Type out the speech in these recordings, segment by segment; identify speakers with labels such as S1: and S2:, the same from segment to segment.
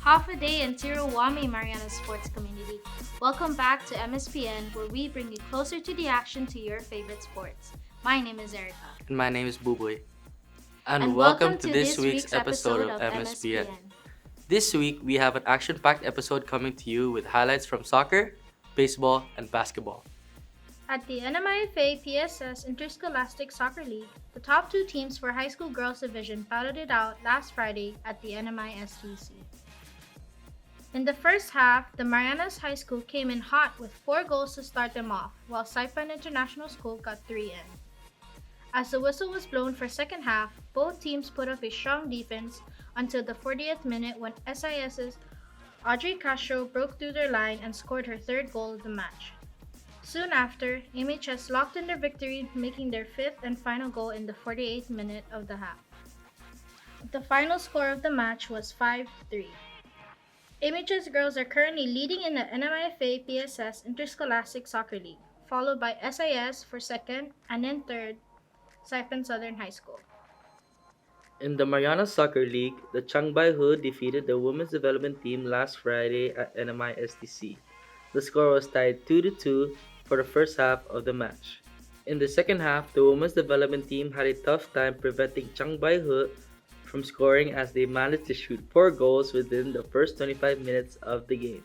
S1: Håfa and Tirow Marianas sports community. Welcome back to MSPN, where we bring you closer to the action to your favorite sports. My name is Erica.
S2: And my name is Buboy. And
S1: And
S2: welcome
S1: welcome
S2: to
S1: to
S2: this
S1: this
S2: week's
S1: week's
S2: episode
S1: episode
S2: of
S1: of
S2: MSPN.
S1: MSPN.
S2: This week, we have an action packed episode coming to you with highlights from soccer, baseball, and basketball.
S1: At the NMIFA PSS Interscholastic Soccer League, the top two teams for high school girls division battled it out last Friday at the NMISTC. In the first half, the Marianas High School came in hot with 4 goals to start them off, while Saipan International School got 3 in. As the whistle was blown for second half, both teams put up a strong defense until the 40th minute when SIS's Audrey Castro broke through their line and scored her third goal of the match. Soon after, MHS locked in their victory, making their fifth and final goal in the 48th minute of the half. The final score of the match was 5-3. MHS girls are currently leading in the NMIFA PSS Interscholastic Soccer League, followed by SIS for second and then third, Saipan Southern High School.
S2: In the Marianas Soccer League, the Changbaihu defeated the women's development team last Friday at NMISTC. The score was tied 2-2 for the first half of the match. In the second half, the women's development team had a tough time preventing Changbaihu from scoring as they managed to shoot 4 goals within the first 25 minutes of the game.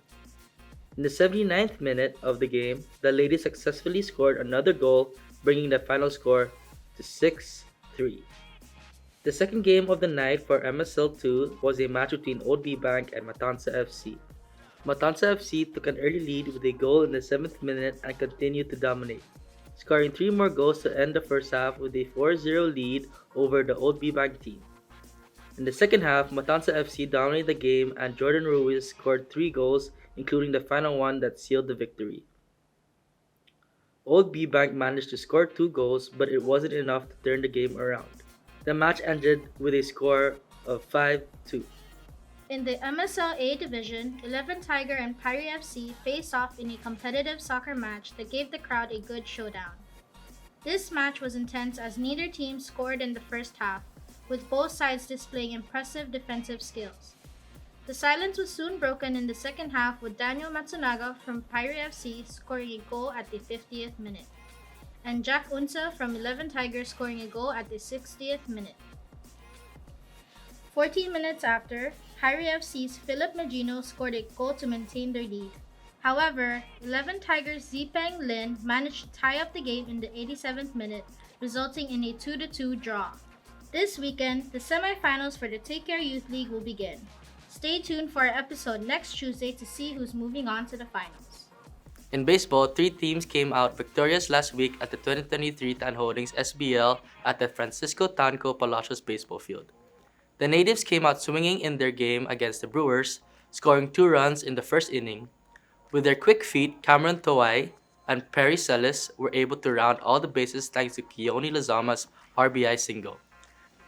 S2: In the 79th minute of the game, the ladies successfully scored another goal, bringing the final score to 6-3. The second game of the night for MSL2 was a match between Old B Bank and Matanza FC. Matanza FC took an early lead with a goal in the 7th minute and continued to dominate, scoring 3 more goals to end the first half with a 4-0 lead over the Old B Bank team. In the second half, Matanza FC dominated the game and Jordan Ruiz scored 3 goals, including the final one that sealed the victory. Old B Bank managed to score 2 goals, but it wasn't enough to turn the game around. The match ended with a score of 5-2.
S1: In the MSL A division, 11 Tiger and Pirate FC faced off in a competitive soccer match that gave the crowd a good showdown. This match was intense as neither team scored in the first half, with both sides displaying impressive defensive skills. The silence was soon broken in the second half with Daniel Matsunaga from Pirate FC scoring a goal at the 50th minute, and Jack Unsa from 11 Tigers scoring a goal at the 60th minute. 14 minutes after, Pirate FC's Philip Magino scored a goal to maintain their lead. However, 11 Tigers' Zipeng Lin managed to tie up the game in the 87th minute, resulting in a 2-2 draw. This weekend, the semifinals for the Take Care Youth League will begin. Stay tuned for our episode next Tuesday to see who's moving on to the finals.
S2: In baseball, 3 teams came out victorious last week at the 2023 Tan Holdings SBL at the Francisco Tanco Palacios baseball field. The natives came out swinging in their game against the Brewers, scoring 2 runs in the first inning. With their quick feet, Cameron Toay and Perry Celis were able to round all the bases thanks to Keone Lazama's RBI single.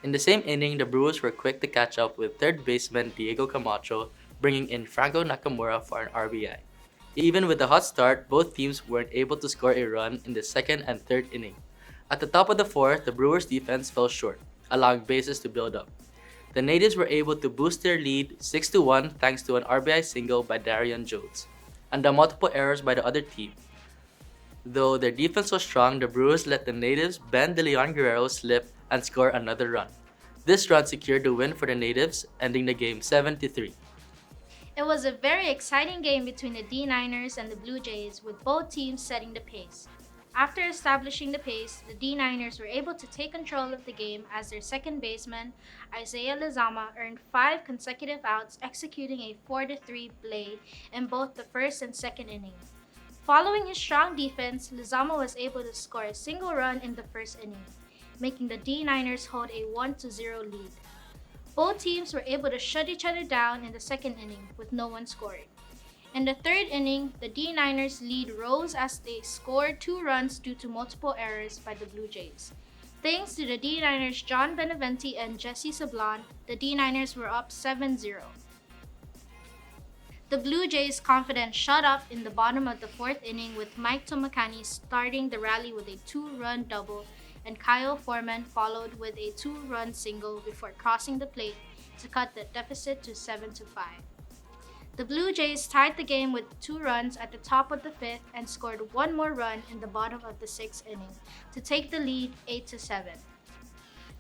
S2: In the same inning, the Brewers were quick to catch up with third baseman Diego Camacho, bringing in Franco Nakamura for an RBI. Even with the hot start, both teams weren't able to score a run in the second and third inning. At the top of the fourth, the Brewers' defense fell short, allowing bases to build up. The natives were able to boost their lead 6-1 thanks to an RBI single by Darian Jones, and the multiple errors by the other team. Though their defense was strong, the Brewers let the natives' Ben De Leon Guerrero slip and score another run. This run secured the win for the natives, ending the game 7-3.
S1: It was a very exciting game between the D9ers and the Blue Jays, with both teams setting the pace. After establishing the pace, the D9ers were able to take control of the game as their second baseman, Isaiah Lizama, earned 5 consecutive outs, executing a 4-3 play in both the first and second inning. Following his strong defense, Lizama was able to score a single run in the first inning, making the D9ers hold a 1-0 lead. Both teams were able to shut each other down in the second inning, with no one scoring. In the third inning, the D9ers' lead rose as they scored 2 runs due to multiple errors by the Blue Jays. Thanks to the D9ers' John Beneventi and Jesse Sablon, the D9ers were up 7-0. The Blue Jays' confidence shot up in the bottom of the fourth inning with Mike Tomakani starting the rally with a 2-run double, and Kyle Foreman followed with a 2-run single before crossing the plate to cut the deficit to 7-5. The Blue Jays tied the game with 2 runs at the top of the 5th and scored 1 more run in the bottom of the 6th inning to take the lead 8-7.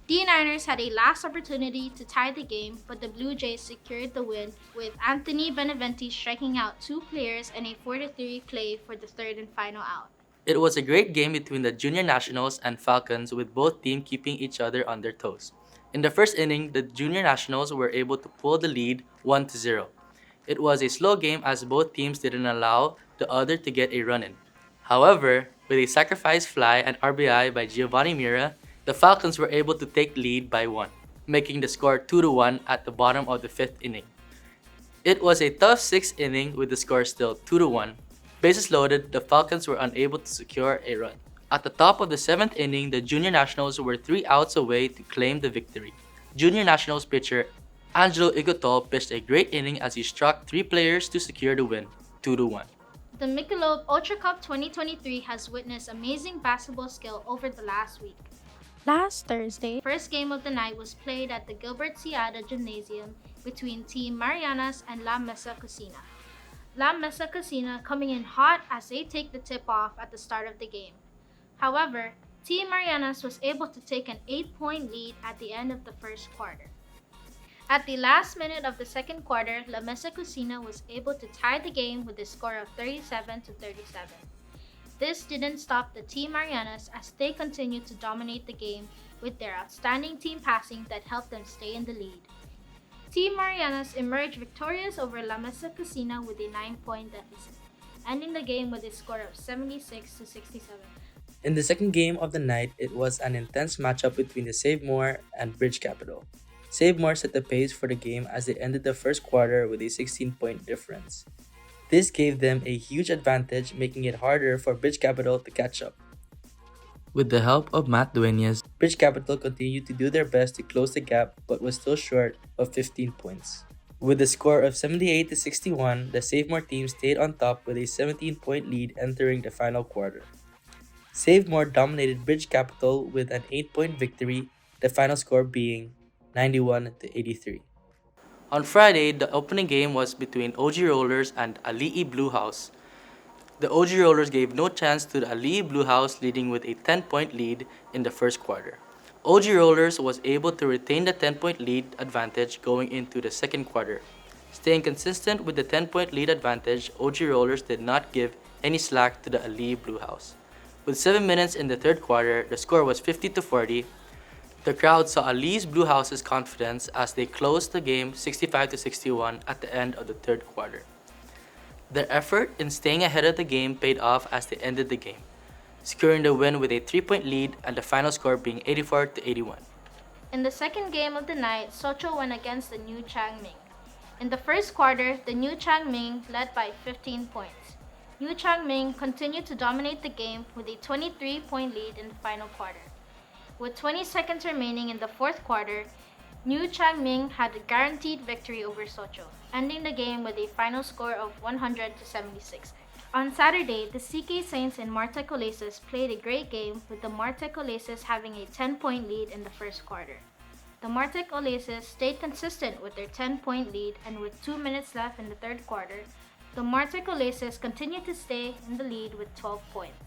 S1: The Niners had a last opportunity to tie the game, but the Blue Jays secured the win with Anthony Beneventi striking out 2 players and a 4-3 play for the third and final out.
S2: It was a great game between the Junior Nationals and Falcons, with both teams keeping each other on their toes. In the first inning, the Junior Nationals were able to pull the lead 1-0. It was a slow game as both teams didn't allow the other to get a run in. However, with a sacrifice fly and RBI by Giovanni Mira, the Falcons were able to take lead by 1, making the score 2-1 at the bottom of the 5th inning. It was a tough 6th inning with the score still 2-1. Bases loaded, the Falcons were unable to secure a run. At the top of the 7th inning, the Junior Nationals were 3 outs away to claim the victory. Junior Nationals pitcher Angelo Igotol pitched a great inning as he struck 3 players to secure the win, 2-1.
S1: The Michelob Ultra Cup 2023 has witnessed amazing basketball skill over the last week.
S3: Last Thursday,
S1: The first game of the night was played at the Gilbert Ciada Gymnasium between Team Marianas and La Mesa Cocina. La Mesa Cocina coming in hot as they take the tip-off at the start of the game. However, Team Marianas was able to take an 8-point lead at the end of the first quarter. At the last minute of the second quarter, La Mesa Cocina was able to tie the game with a score of 37-37. This didn't stop the Team Marianas as they continued to dominate the game with their outstanding team passing that helped them stay in the lead. Team Marianas emerged victorious over La Mesa Cocina with a 9-point deficit, ending the game with a score of 76-67.
S2: In the second game of the night, it was an intense matchup between the Save More and Bridge Capital. Save More set the pace for the game as they ended the first quarter with a 16-point difference. This gave them a huge advantage, making it harder for Bridge Capital to catch up. With the help of Matt Duenas, Bridge Capital continued to do their best to close the gap but was still short of 15 points. With a score of 78-61, the Save More team stayed on top with a 17-point lead entering the final quarter. Save More dominated Bridge Capital with an 8-point victory, the final score being 91-83. On Friday, the opening game was between OG Rollers and Ali'i Blue House. The OG Rollers gave no chance to the Ali'i Blue House, leading with a 10-point lead in the first quarter. OG Rollers was able to retain the 10-point lead advantage going into the second quarter. Staying consistent with the 10-point lead advantage, OG Rollers did not give any slack to the Ali'i Blue House. With 7 minutes in the third quarter, the score was 50-40. The crowd saw Ali'i's Blue House's confidence as they closed the game 65-61 at the end of the third quarter. Their effort in staying ahead of the game paid off as they ended the game, securing the win with a 3-point lead and the final score being 84-81.
S1: In the second game of the night, Socho went against the New Changming. In the first quarter, the New Changming led by 15 points. New Changming continued to dominate the game with a 23-point lead in the final quarter. With 20 seconds remaining in the fourth quarter, New Changming had a guaranteed victory over Socho, ending the game with a final score of 100-76. On Saturday, the CK Saints and Marte Coleses played a great game, with the Marte Coleses having a 10-point lead in the first quarter. The Marte Coleses stayed consistent with their 10-point lead, and with 2 minutes left in the third quarter, the Marte Coleses continued to stay in the lead with 12 points.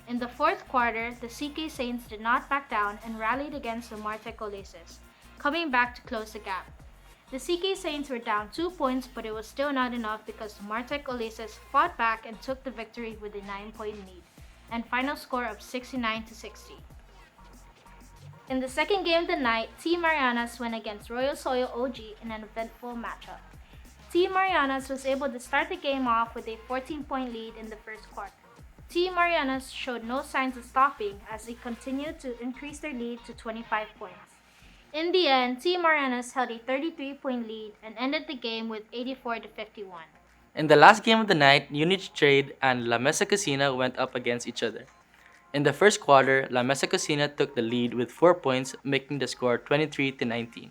S1: In the fourth quarter, the CK Saints did not back down and rallied against the Marte Coleses, coming back to close the gap. The CK Saints were down 2 points, but it was still not enough because the Marte Coleses fought back and took the victory with a 9-point lead, and final score of 69-60. In the second game of the night, Team Marianas went against Royal Soyo OG in an eventful matchup. Team Marianas was able to start the game off with a 14-point lead in the first quarter. Team Marianas showed no signs of stopping as they continued to increase their lead to 25 points. In the end, Team Marianas held a 33-point lead and ended the game with 84-51.
S2: In the last game of the night, Unity Trade and La Mesa Casina went up against each other. In the first quarter, La Mesa Casina took the lead with 4 points, making the score 23-19.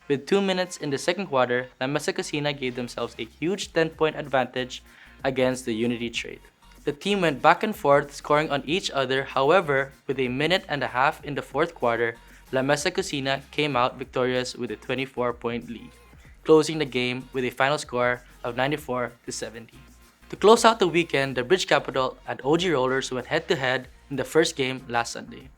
S2: With 2 minutes in the second quarter, La Mesa Casina gave themselves a huge 10-point advantage against the Unity Trade. The team went back and forth, scoring on each other. However, with a minute and a half in the fourth quarter, La Mesa Cocina came out victorious with a 24-point lead, closing the game with a final score of 94-70. To close out the weekend, the Bridge Capital and OG Rollers went head-to-head in the first game last Sunday.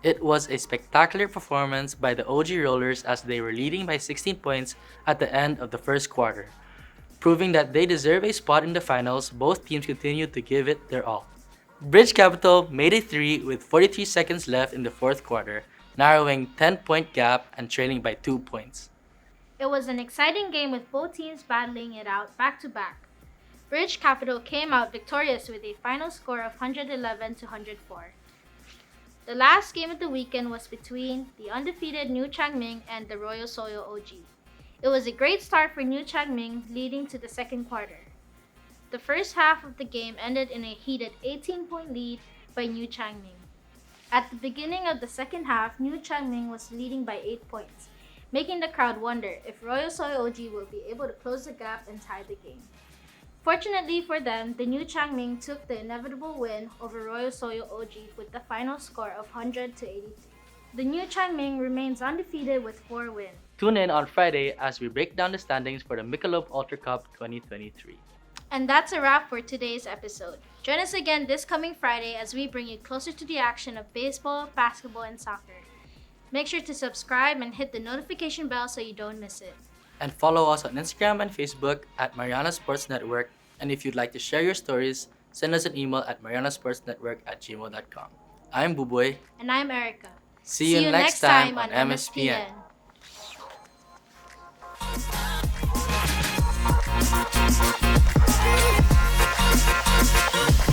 S2: It was a spectacular performance by the OG Rollers as they were leading by 16 points at the end of the first quarter. Proving that they deserve a spot in the finals, both teams continued to give it their all. Bridge Capital made a 3 with 43 seconds left in the fourth quarter, narrowing 10-point gap and trailing by 2 points.
S1: It was an exciting game with both teams battling it out back-to-back. Bridge Capital came out victorious with a final score of 111-104. The last game of the weekend was between the undefeated New Changming and the Royal Soyo OG. It was a great start for New Changming leading to the second quarter. The first half of the game ended in a heated 18-point lead by New Changming. At the beginning of the second half, New Changming was leading by 8 points, making the crowd wonder if Royal Soyo OG will be able to close the gap and tie the game. Fortunately for them, the New Changming took the inevitable win over Royal Soyo OG with the final score of 100-83. The New Changming remains undefeated with 4 wins.
S2: Tune in on Friday as we break down the standings for the Michelob Ultra Cup 2023.
S1: And that's a wrap for today's episode. Join us again this coming Friday as we bring you closer to the action of baseball, basketball, and soccer. Make sure to subscribe and hit the notification bell so you don't miss it.
S2: And follow us on Instagram and Facebook at Marianas Sports Network. And if you'd like to share your stories, send us an email at marianasportsnetwork@gmail.com. I'm Buboy.
S1: And I'm Erica.
S2: See you next time on MSPN.
S1: MSPN.